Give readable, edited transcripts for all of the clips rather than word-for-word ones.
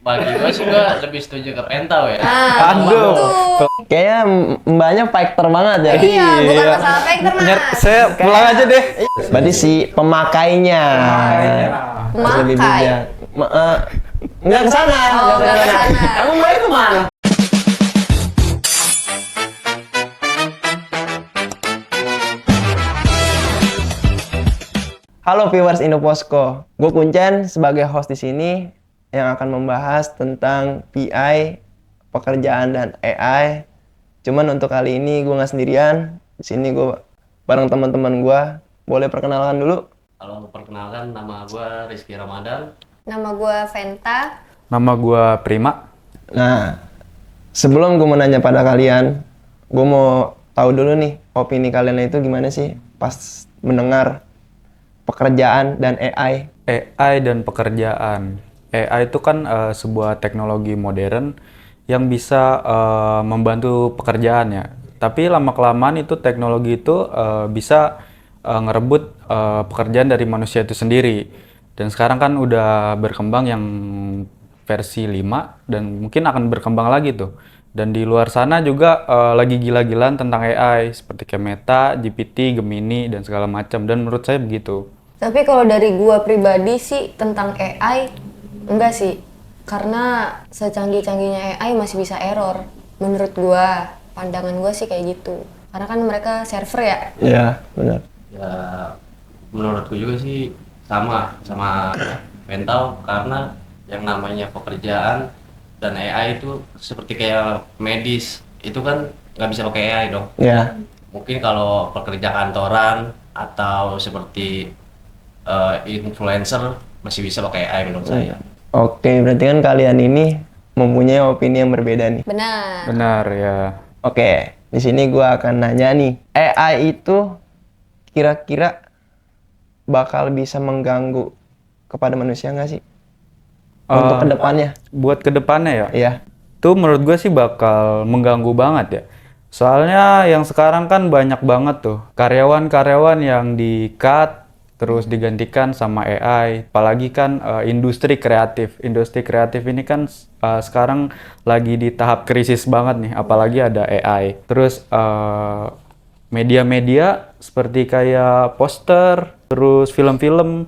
Bagi gue sih gue lebih setuju ke Pentau ya. Aduh. Kayaknya mbaknya fighter banget ya. Iya, bukan masalah factor mas. Saya pulang aja deh. Berarti si pemakainya. Harus lebih Pemakai. bijak. Nggak kesana. Oh, nggak kesana. Kamu mbaknya kemana? Halo viewers Indoposko, gue Kuncen sebagai host di sini yang akan membahas tentang PI, pekerjaan dan AI. Cuman untuk kali ini gue nggak sendirian, di sini gue bareng teman-teman gue. Boleh perkenalkan dulu? Kalau perkenalkan, nama gue Rizky Ramadan. Nama gue Venta. Nama gua Prima. Nah, sebelum gue menanya pada kalian, gue mau tahu dulu nih opini kalian itu gimana sih pas mendengar pekerjaan dan AI. AI dan pekerjaan. AI itu kan sebuah teknologi modern yang bisa membantu pekerjaan ya. Tapi lama-kelamaan itu teknologi itu bisa ngerebut pekerjaan dari manusia itu sendiri. Dan sekarang kan udah berkembang yang versi 5 dan mungkin akan berkembang lagi tuh. Dan di luar sana juga lagi gila-gilaan tentang AI seperti kayak Meta, GPT, Gemini dan segala macam. Dan menurut saya begitu. Tapi kalau dari gue pribadi sih tentang AI, enggak sih. Karena secanggih-canggihnya AI masih bisa error. Menurut gue, pandangan gue sih kayak gitu. Karena kan mereka server ya. Iya, benar. Ya, menurutku juga sih sama Pentau, karena yang namanya pekerjaan dan AI itu seperti kayak medis, itu kan nggak bisa pakai AI dong. Iya. Mungkin kalau pekerja kantoran atau seperti influencer masih bisa pakai AI menurut saya. Oke, berarti kan kalian ini mempunyai opini yang berbeda nih. Benar. Benar ya. Oke, di sini gua akan nanya nih, AI itu kira-kira bakal bisa mengganggu kepada manusia nggak sih? Untuk kedepannya? Buat kedepannya ya. Iya. Itu menurut gue sih bakal mengganggu banget ya. Soalnya yang sekarang kan banyak banget tuh karyawan-karyawan yang di-cut terus digantikan sama AI. Apalagi kan industri kreatif. Industri kreatif ini kan sekarang lagi di tahap krisis banget nih, apalagi ada AI. Terus media-media seperti kayak poster, terus film-film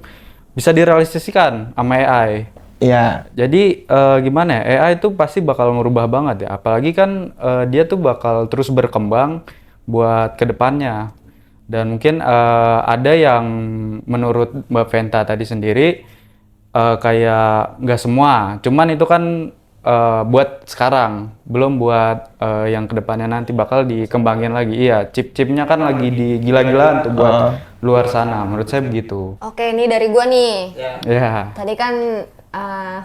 bisa direalisasikan sama AI. Iya. Jadi gimana ya, AI itu pasti bakal ngerubah banget ya. Apalagi kan dia tuh bakal terus berkembang buat kedepannya. Dan mungkin ada yang menurut Mbak Venta tadi sendiri kayak nggak semua. Cuman itu kan buat sekarang, belum buat yang kedepannya nanti bakal dikembangin lagi. Iya, chip-chipnya kan lagi digila-gilaan tuh buat luar sana. Menurut saya begitu. Oke, ini dari gue nih. Ya. Tadi kan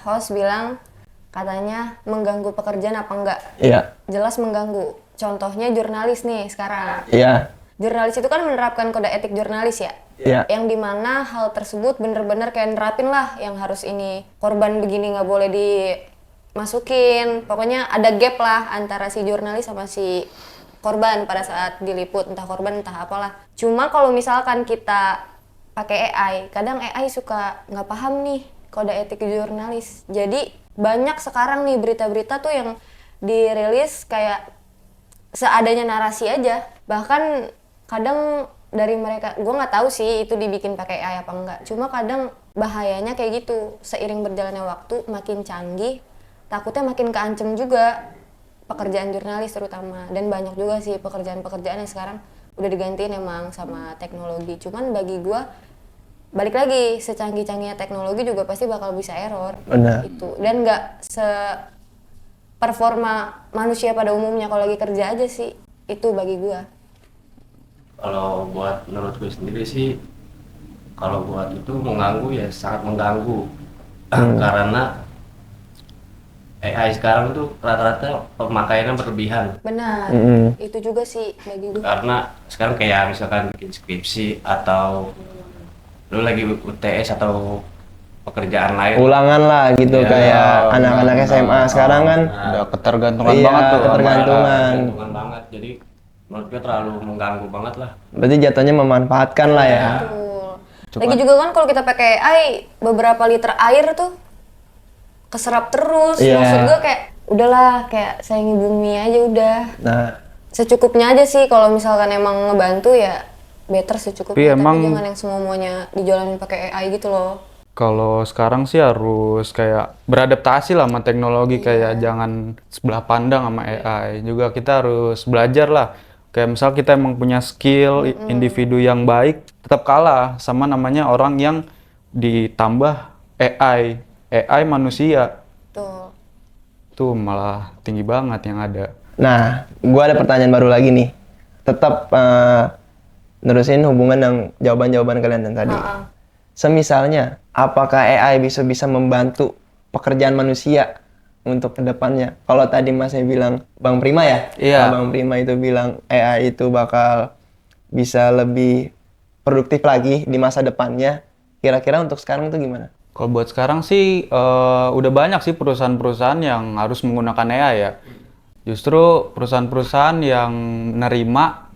host bilang katanya mengganggu pekerjaan apa enggak? Iya. Jelas mengganggu. Contohnya jurnalis nih sekarang. Iya. Jurnalis itu kan menerapkan kode etik jurnalis ya. Iya. Yang dimana hal tersebut bener-bener kayak nerapin lah yang harus ini. Korban begini nggak boleh dimasukin. Pokoknya ada gap lah antara si jurnalis sama si korban pada saat diliput. Entah korban entah apalah. Cuma kalau misalkan kita pakai AI, kadang AI suka nggak paham nih kode etik jurnalis. Jadi banyak sekarang nih berita-berita tuh yang dirilis kayak seadanya narasi aja. Bahkan kadang dari mereka, gue nggak tahu sih itu dibikin pakai AI apa enggak. Cuma kadang bahayanya kayak gitu. Seiring berjalannya waktu makin canggih, takutnya makin keancem juga pekerjaan jurnalis terutama. Dan banyak juga sih pekerjaan-pekerjaan yang sekarang udah digantiin emang sama teknologi. Cuman bagi gue balik lagi, secanggih-canggihnya teknologi juga pasti bakal bisa error. Benar. Itu. Dan nggak performa manusia pada umumnya kalau lagi kerja aja sih. Itu bagi gua. Kalau buat menurut gue sendiri sih, kalau buat itu mengganggu ya sangat mengganggu. Karena AI sekarang tuh rata-rata pemakaiannya berlebihan. Benar. Itu juga sih bagi gua. Karena sekarang kayak misalkan bikin skripsi atau lu lagi UTS atau pekerjaan lain, Ulangan lah gitu Ya, kayak anak-anak SMA sekarang kan. Udah ketergantungan Iya, banget tuh. ketergantungan. ketergantungan banget. Jadi menurut gue terlalu mengganggu banget lah. Berarti jatuhnya memanfaatkan lah ya. Betul. Lagi juga kan kalau kita pakai AI, beberapa liter air tuh keserap terus. Iya. Maksud gue kayak udahlah kayak sayangi bumi aja udah. Nah, Secukupnya aja sih kalau misalkan emang ngebantu ya better secukupnya. Tapi emang- Tapi jangan yang semuanya dijalanin pakai AI gitu loh. Kalau sekarang sih harus kayak beradaptasi lah sama teknologi, kayak jangan sebelah pandang sama AI. Juga kita harus belajar lah. Kayak misal kita emang punya skill individu yang baik, tetap kalah sama namanya orang yang ditambah AI. AI manusia. Tuh. Tuh malah tinggi banget yang ada. nah, gua ada pertanyaan baru lagi nih. Tetap nerusin hubungan yang jawaban-jawaban kalian yang tadi. Semisalnya, apakah AI bisa membantu pekerjaan manusia untuk kedepannya? Kalau tadi Masnya bilang, Bang Prima ya? Iya. Kalau Bang Prima itu bilang AI itu bakal bisa lebih produktif lagi di masa depannya. Kira-kira untuk sekarang tuh gimana? Kalau buat sekarang sih udah banyak sih perusahaan-perusahaan yang harus menggunakan AI ya. Justru perusahaan-perusahaan yang nerima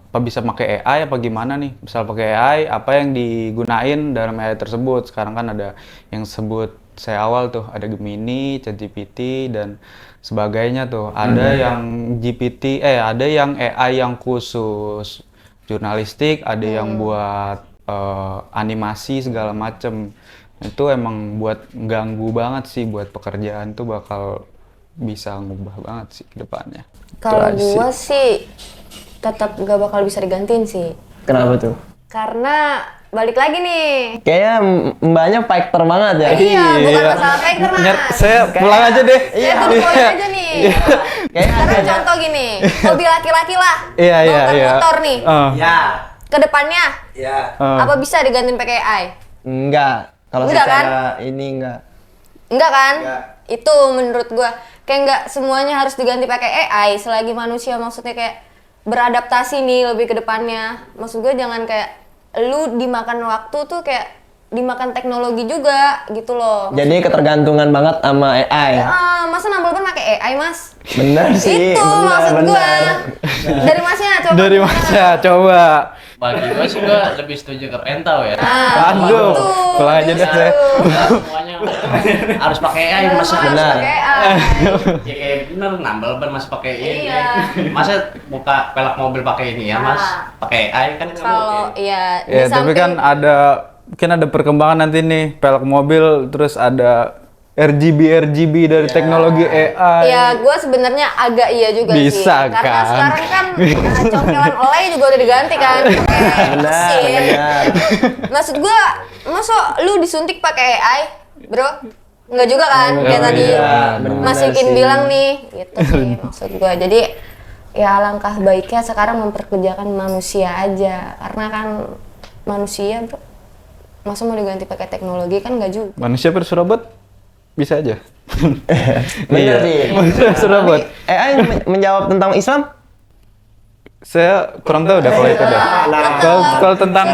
apa bisa pakai AI apa gimana nih. Misal pakai AI, apa yang digunain dalam AI tersebut. Sekarang kan ada yang sebut saya awal tuh, ada Gemini, ChatGPT dan sebagainya tuh. Ada yang ada yang AI yang khusus jurnalistik, ada yang buat animasi segala macem. Itu emang buat ganggu banget sih, buat pekerjaan tuh bakal bisa ngubah banget sih ke depannya. Kalau Itu aja gua sih tetap gak bakal bisa digantiin sih. Kenapa tuh? Karena balik lagi nih. Kayaknya mbaknya fighter banget ya? Iya, bukan masalah fighter mas. Saya pulang aja deh. Saya tuh poin aja nih. Kayaknya Sekarang contoh gini, mobil laki-laki lah, Iya, mau iya, kan iya. motor nih, Ya. kedepannya Ah. apa bisa digantiin pakai AI? Enggak. Kalau Enggak, secara ini enggak. Enggak kan? Itu menurut gua kayak enggak semuanya harus diganti pakai AI selagi manusia maksudnya kayak beradaptasi nih lebih ke depannya. Maksud gua jangan kayak lu dimakan waktu tuh kayak dimakan teknologi juga gitu loh. Jadi ketergantungan banget sama AI. Masa nambal ban pakai AI, Mas? Bener sih. Itu bener, maksud gua. bener. Dari Masnya coba. Dari Masnya coba. Bagi gue sih gue lebih setuju ke Pentau ya. Aduh, pulang aja deh saya. Semuanya harus pakai AI masa Benar. Pakai AI. Ya kayak bener nambal ban masih pakai ini. Iya. Masa buka pelek mobil pakai ini ya Mas? Pakai AI kan nggak Kalau mungkin. iya di Ya, tapi samping kan mungkin ada perkembangan nanti nih, pelek mobil, terus ada RGB dari teknologi AI. ya gue sebenarnya agak iya juga sih. Bisa, Karena kan? sekarang kan congkelan oleh juga udah diganti kan. Pakai Benar, mesin. benar. Maksud gue, masa lu disuntik pakai AI, bro? Enggak juga kan? Kayak tadi benar Mas Ikin sih. bilang nih, gitu sih maksud gue. Jadi ya alangkah baiknya sekarang memperkerjakan manusia aja, karena kan manusia bro, masa mau diganti pakai teknologi kan nggak juga. Manusia versus robot bisa aja. Bener sih. Manusia versus robot. AI menjawab tentang Islam? Saya kurang tahu dah kalau itu dah. Kalau tentang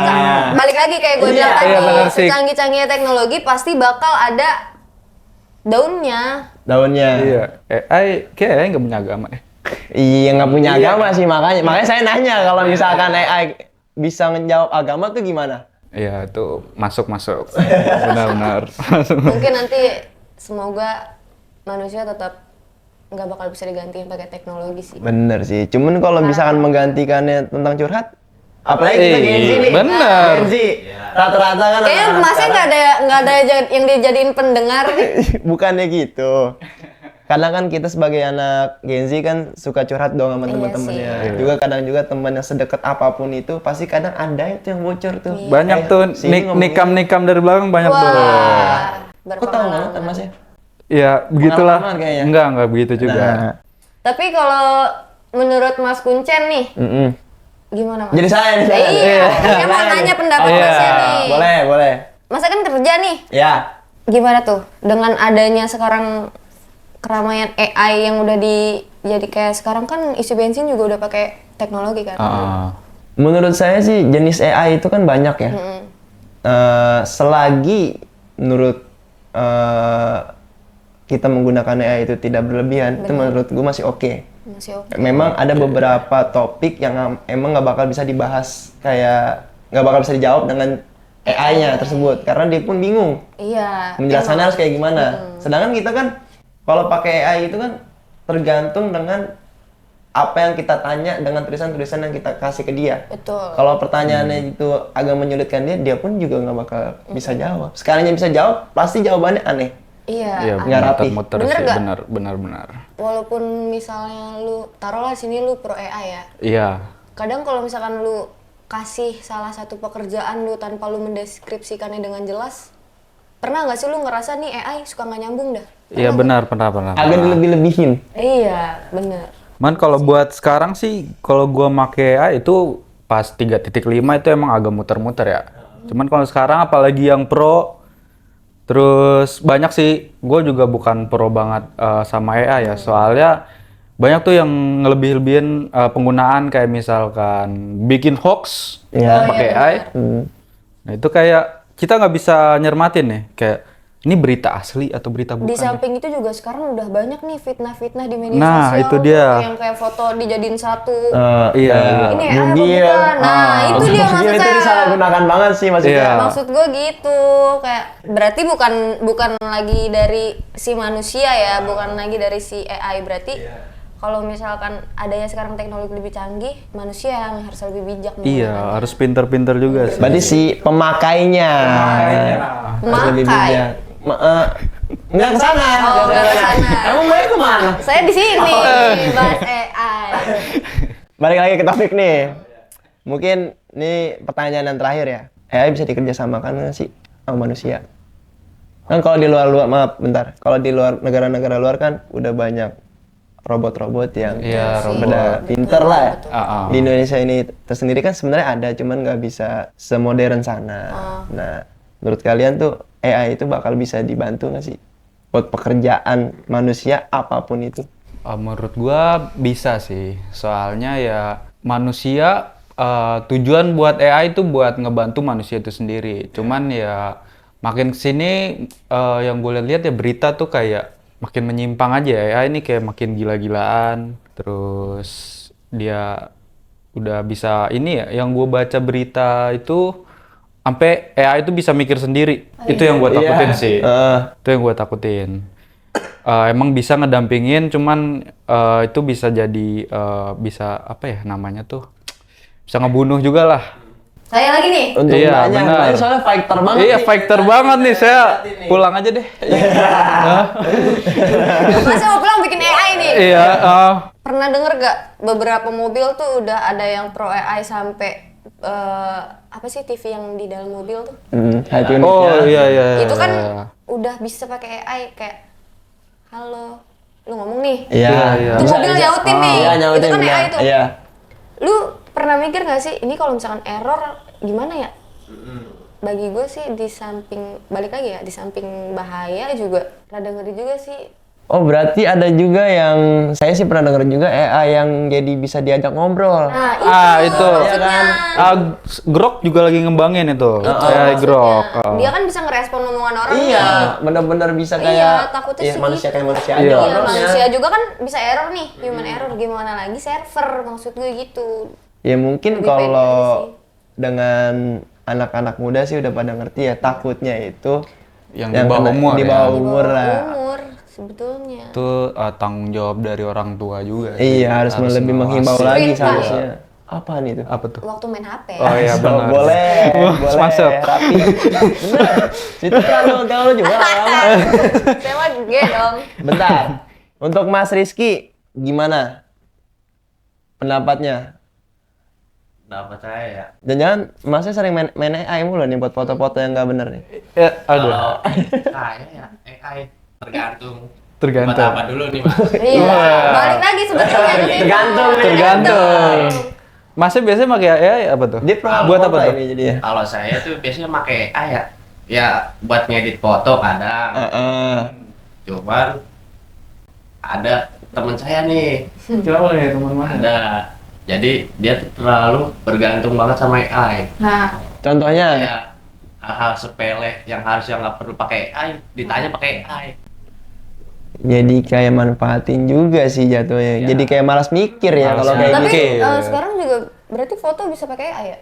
Balik lagi kayak gue bilang iya, benar tadi, sih. secanggih-canggihnya teknologi pasti bakal ada daunnya. Daunnya. iya, AI kayaknya nggak punya agama deh. Iya, nggak punya agama sih makanya saya nanya kalau misalkan AI bisa menjawab agama tuh gimana? Iya, itu masuk. Benar-benar. Mungkin nanti semoga manusia tetap nggak bakal bisa digantiin pakai teknologi sih. Bener sih. Cuman kalau misalkan menggantikannya tentang curhat, apalagi kita Gen Z nih. bener. Gen Z. Rata-rata kan Kayaknya anak-anak masnya nggak ada yang dijadiin pendengar nih. bukannya gitu. Karena kan kita sebagai anak Gen Z kan suka curhat dong sama Iya teman-temannya. sih. Juga kadang juga teman yang sedekat apapun itu pasti kadang ada itu yang bocor tuh. Banyak Eh, tuh sini ngomongin. nikam dari belakang banyak tuh. Wah, Kok tahu banget kan Mas ya? Ya, begitulah. Pengalaman kayaknya. Enggak begitu juga. Nah, Tapi kalau menurut Mas Kuncen nih, mm-mm. gimana Mas? Jadi saya nih. Iya, saya mau nanya pendapat Iya. Masnya nih. Boleh. Masa kan kerja nih, Ya. gimana tuh dengan adanya sekarang keramaian AI yang udah jadi kayak sekarang kan isi bensin juga udah pakai teknologi kan? Menurut saya sih jenis AI itu kan banyak ya. Selagi menurut kita menggunakan AI itu tidak berlebihan, itu menurut gue masih oke. Masih oke. Memang ada beberapa topik yang emang nggak bakal bisa dibahas, kayak nggak bakal bisa dijawab dengan AI-nya tersebut karena dia pun bingung Iya. penjelasannya emang. harus kayak gimana. Sedangkan kita kan kalau pakai AI itu kan tergantung dengan apa yang kita tanya dengan tulisan-tulisan yang kita kasih ke dia. Betul. Kalau pertanyaannya itu agak menyulitkan dia, dia pun juga nggak bakal bisa jawab. Sekalinya bisa jawab, pasti jawabannya aneh. Iya. Iya, nggak rapi. muter-muter Bener sih, nggak? benar. Walaupun misalnya lu taruhlah sini lu pro AI ya. Iya. Kadang kalau misalkan lu kasih salah satu pekerjaan lu tanpa lu mendeskripsikannya dengan jelas, pernah nggak sih lu ngerasa nih AI suka nggak nyambung dah? Iya benar, pernah. Agak dilebih-lebihin. Iya, bener. Man kalau buat sekarang sih, kalau gua make AI itu pas 3.5 itu emang agak muter-muter ya. Cuman kalau sekarang apalagi yang pro, terus banyak sih, gue juga bukan pro banget sama AI ya. Soalnya banyak tuh yang ngelebih-lebihin penggunaan kayak misalkan bikin hoax Iya. pakai iya, AI. Hmm. Nah itu kayak kita nggak bisa nyermatin nih, kayak ini berita asli atau berita bukan. Di samping itu juga sekarang udah banyak nih fitnah-fitnah di media Nah, sosial. itu dia. Yang kayak foto dijadiin satu. Iya. Ini AI apa Bugil. bukan? Nah, itu dia maksud Bugil itu saya. disalahgunakan banget sih maksudnya. Iya. Maksud gue gitu, kayak berarti bukan lagi dari si manusia ya, bukan lagi dari si AI. Berarti kalau misalkan adanya sekarang teknologi lebih canggih, manusia yang harus lebih bijak Iya, harus pinter-pinter juga sih. Berarti si pemakainya. Harus lebih Memakai. bijak. Nggak ke sana. Oh, nggak ke sana. Emang mau kemana? Saya di sini bahas AI. Balik lagi ke topik nih. Mungkin ini pertanyaan yang terakhir ya. AI bisa dikerjasamakan nggak sih sama manusia? Kan kalau di luar, maaf bentar. Kalau di luar negara-negara luar kan udah banyak robot-robot yang Iya, udah pinter lah. Ah. Di Indonesia ini tersendiri kan sebenarnya ada, cuman nggak bisa semodern sana. Nah, menurut kalian tuh AI itu bakal bisa dibantu nggak sih buat pekerjaan manusia apapun itu? Menurut gua bisa sih, soalnya ya manusia tujuan buat AI itu buat ngebantu manusia itu sendiri. Cuman ya makin kesini yang gue lihat ya berita tuh kayak makin menyimpang aja ya. AI ini kayak makin gila-gilaan. Terus dia udah bisa ini ya, yang gue baca berita itu sampai AI itu bisa mikir sendiri. Itu yang gue takutin Iya. sih. Itu yang gue takutin. Emang bisa ngedampingin, cuman itu bisa jadi bisa apa ya namanya tuh, bisa ngebunuh juga lah. Saya lagi nih. Untuk Iya, banyak, benar. ini soalnya fighter banget. Iya, nih. fighter banget nih, saya pulang aja deh. Masa mau pulang bikin AI nih? Iya, Pernah denger gak beberapa mobil tuh udah ada yang pro AI sampai apa sih TV yang di dalam mobil tuh? High unitnya. oh iya. Itu kan udah bisa pakai AI kayak halo, lu ngomong nih. Iya. Itu mobil nyautin nih. Iya, nyautin. Itu kan benar. AI tuh. Iya. Lu pernah mikir gak sih ini kalau misalkan error gimana ya? Bagi gue sih di samping balik lagi ya, di samping bahaya juga rada ngeri juga sih. Oh, berarti ada juga yang saya sih pernah denger juga AI yang jadi bisa diajak ngobrol. Nah, itu. Iya kan? Grok juga lagi ngembangin itu. AI maksudnya. Grok. Dia kan bisa ngerespon omongan orang nih. Iya, benar-benar bisa Iya, kayak takutnya iya, sih manusia gitu. kayak manusia Iya. aja Iya, ngobrolnya. manusia juga kan bisa error nih, human error. Gimana lagi server, maksud gue gitu. Ya mungkin Lebih pede kalau sih. dengan anak-anak muda sih udah pada ngerti ya, takutnya itu Yang di bawah umur di ya. bawah Di umur bawah lah. umur sebetulnya. Itu tanggung jawab dari orang tua juga sih. Iya, harus lebih menghimbau ngawasi. lagi Screen time. seharusnya. Apaan itu? Apa tuh? Waktu main HP. Oh iya So, benar. boleh, boleh. Masuk. Tapi bener, itu kalau juga lama. Saya mah G dong. Bentar. Untuk Mas Rizky, gimana pendapatnya? Dapat saya ya. Jangan-jangan Masnya sering main AI mulu nih buat foto-foto yang nggak bener nih. Ya, aduh. Kalau saya ya AI tergantung. Tergantung. Buat apa dulu nih, Mas? Iya. Balik lagi sebetulnya ke situ. Tergantung. Tergantung. Masnya biasanya pakai AI apa tuh? Dia pernah buat foto apa tuh? ini jadinya? Kalau saya tuh biasanya pakai AI ya. Ya buat ngedit foto kadang. Cuman ada teman saya nih. Coba ya teman-teman. Ada. Jadi dia tuh terlalu bergantung banget sama AI. Nah, Contohnya? Ya hal-hal sepele yang harusnya nggak perlu pakai AI ditanya pakai AI. Jadi kayak manfaatin juga sih jatuhnya. Iya. Jadi kayak malas mikir ya Malas kalau kayak tapi gitu. Oke. sekarang juga berarti foto bisa pakai AI ya?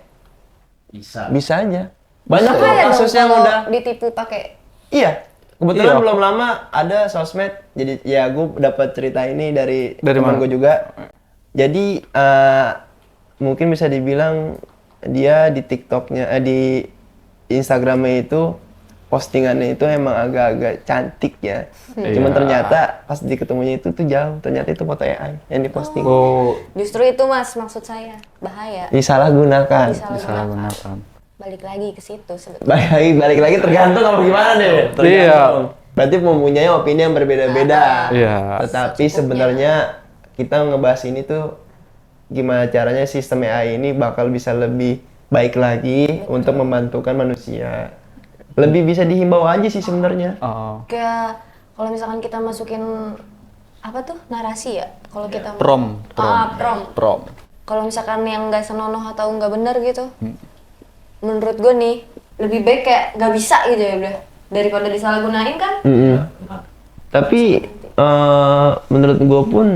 Bisa. Bisa aja. Banyak loh Bahaya dong kasus yang kalau udah. ditipu pakai. Iya. Kebetulan Iya. belum lama ada sosmed. Jadi ya gue dapat cerita ini dari teman mana? gue juga. Jadi mungkin bisa dibilang dia di TikToknya, di Instagramnya itu postingannya itu emang agak-agak cantik ya. Cuman Iya. ternyata pas diketemunya itu tuh jauh. Ternyata itu foto AI yang diposting. Oh, Justru itu Mas maksud saya, bahaya. Disalahgunakan. Disalahgunakan. disalahgunakan. Balik lagi ke situ sebetulnya. Balik lagi tergantung apa gimana deh. Tergantung. Berarti mempunyai opini yang berbeda-beda. Iya. Tetapi sebenarnya kita ngebahas ini tuh gimana caranya sistem AI ini bakal bisa lebih baik lagi untuk membantukan manusia. Lebih bisa dihimbau aja sih sebenarnya. Oh, Kayak kalau misalkan kita masukin apa tuh narasi ya? Kalau kita Prompt. prompt. Kalau misalkan yang nggak senonoh atau nggak benar gitu, menurut gue nih lebih baik kayak nggak bisa gitu ya udah daripada disalahgunain kan? Tapi menurut gue pun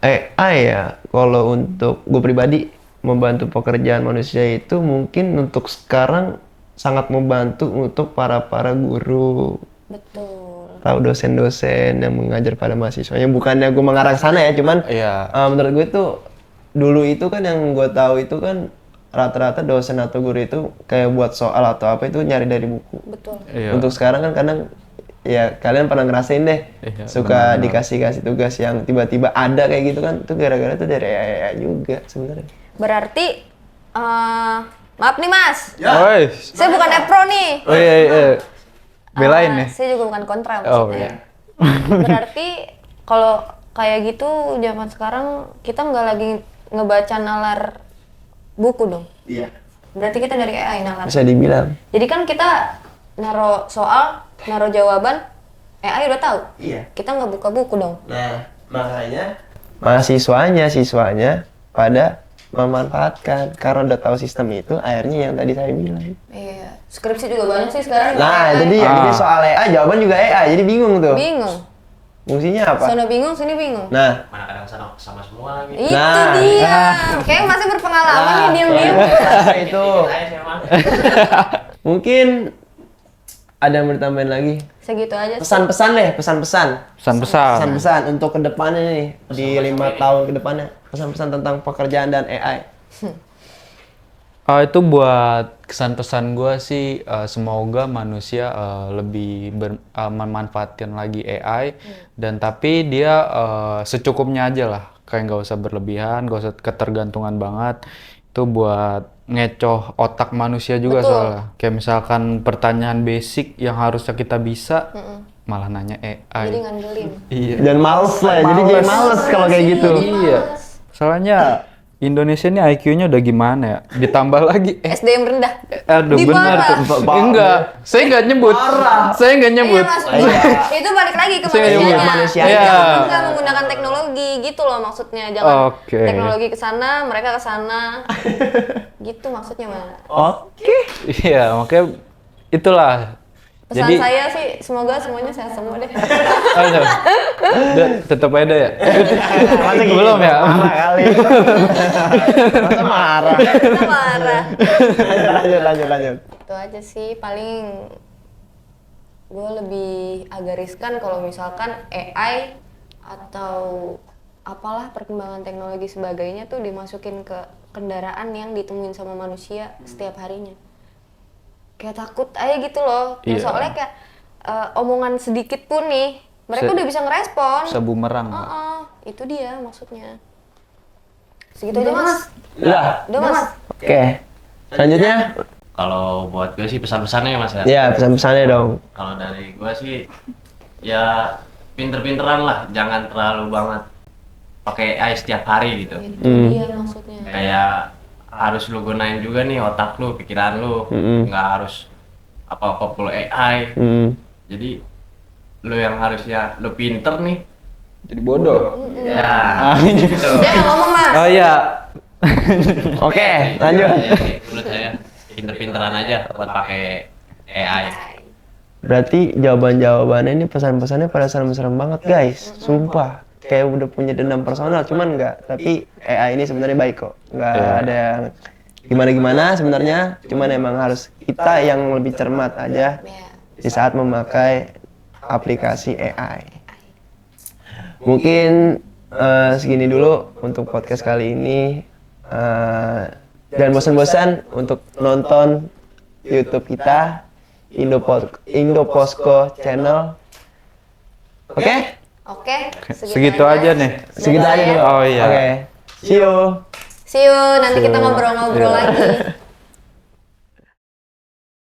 AI ya kalau untuk gue pribadi membantu pekerjaan manusia itu mungkin untuk sekarang sangat membantu untuk para guru Betul. atau dosen-dosen yang mengajar pada mahasiswanya. Bukannya gue mengarah ke sana ya, cuman Iya. menurut gue tuh dulu itu kan yang gue tahu itu kan rata-rata dosen atau guru itu kayak buat soal atau apa itu nyari dari buku. Betul. Iya. Untuk sekarang kan kadang ya kalian pernah ngerasain deh Iya, suka dikasih tugas yang tiba-tiba ada kayak gitu kan itu gara-gara tuh dari AI juga sebenarnya. Berarti maaf nih Mas, Oi. saya bukan pro nih. Oh iya, iya. Belain nih. Saya juga bukan kontra Oh, maksudnya. iya. Berarti kalau kayak gitu zaman sekarang kita nggak lagi ngebaca nalar buku dong. Iya. Berarti kita dari AI nalar. Bisa dibilang. Jadi kan kita naro soal, naro jawaban, AI udah tahu. Iya. Kita nggak buka buku dong. Nah, makanya siswanya pada memanfaatkan karena udah tahu sistem itu akhirnya yang tadi saya bilang. Iya. Skripsi juga banyak sih sekarang. Nah, AI. jadi soal AI jawaban juga AI jadi bingung tuh. Bingung. Fungsinya apa? Sana bingung, sini bingung. Nah, Mana kadang sama semua lagi. Itu Nah. dia. Kayaknya masih berpengalaman nih diam-diam. itu Saya sih emang. mungkin ada yang mau ditambahin lagi. Segitu aja sih. Pesan-pesan deh, pesan-pesan. Pesan-pesan. Pesan-pesan untuk kedepannya nih di 5 tahun ke depannya. Pesan-pesan tentang pekerjaan dan AI. Itu buat kesan pesan gue sih semoga manusia lebih memanfaatkan lagi AI dan tapi dia secukupnya aja lah kayak nggak usah berlebihan, nggak usah ketergantungan banget. Itu buat ngecoh otak manusia juga Betul. soalnya. Kayak misalkan pertanyaan basic yang harusnya kita bisa malah nanya AI. Jadi ngandelin. Iya. Dan males lah, jadi males kalau kayak gitu. Iya. Soalnya Indonesia ini IQ-nya udah gimana ya? Ditambah lagi SDM rendah. aduh Di benar parah. tuh. Enggak, saya nggak nyebut. Saya nggak nyebut. Iya maksudnya. Itu balik lagi ke Saya nggak nyebut. manusianya. Manusianya. Kita Iya. nggak menggunakan teknologi gitu loh maksudnya. Jangan Oke. teknologi ke sana, mereka ke sana. Gitu maksudnya mana? Oke. Iya, makanya itulah. Pesan Jadi saya sih semoga semuanya sehat semua deh. aduh. Tetap ada ya. Masa gitu? Belum ya? Marah kali. Masa marah. Kita marah. Lanjut. Itu aja sih paling gue lebih agak riskan kalau misalkan AI atau apalah perkembangan teknologi sebagainya tuh dimasukin ke kendaraan yang ditemuin sama manusia setiap harinya. Kayak takut aja gitu loh. Iya. Soalnya kayak omongan sedikit pun nih mereka udah bisa ngerespon. Sebumerang. Itu dia maksudnya. Segitu aja mas. Udah. Mas. Oke. Selanjutnya, Kalau buat gue sih pesan-pesannya ya Mas ya. ya pesan-pesannya dong. Kalau dari gue sih ya pinter-pinteran lah, jangan terlalu banget pakai AI setiap hari gitu. Itu dia maksudnya. Kayak harus lu gunain juga nih otak lu, pikiran lu, nggak harus apa-apa perlu AI. Jadi lu yang harusnya lu pinter nih, Jadi bodoh. ya gitu. Dia nggak ngomong mas. Oh iya. Oke, lanjut. Jadi, menurut saya pinter-pinteran aja buat pakai AI. Berarti jawaban-jawabannya ini pesan-pesannya pada serem-serem banget guys, sumpah. Kayak udah punya dendam personal, cuman enggak. Tapi AI ini sebenarnya baik kok, nggak ada yang gimana-gimana sebenarnya, cuman emang harus kita yang lebih cermat aja Ya. di saat memakai aplikasi AI. Mungkin segini dulu untuk podcast kali ini. Dan bosan-bosan untuk nonton YouTube kita Indoposko Channel. Oke? Oke, Segitu aja nih. Segitu aja dulu. Oh iya. Oke. See you. See you, nanti kita ngobrol-ngobrol lagi.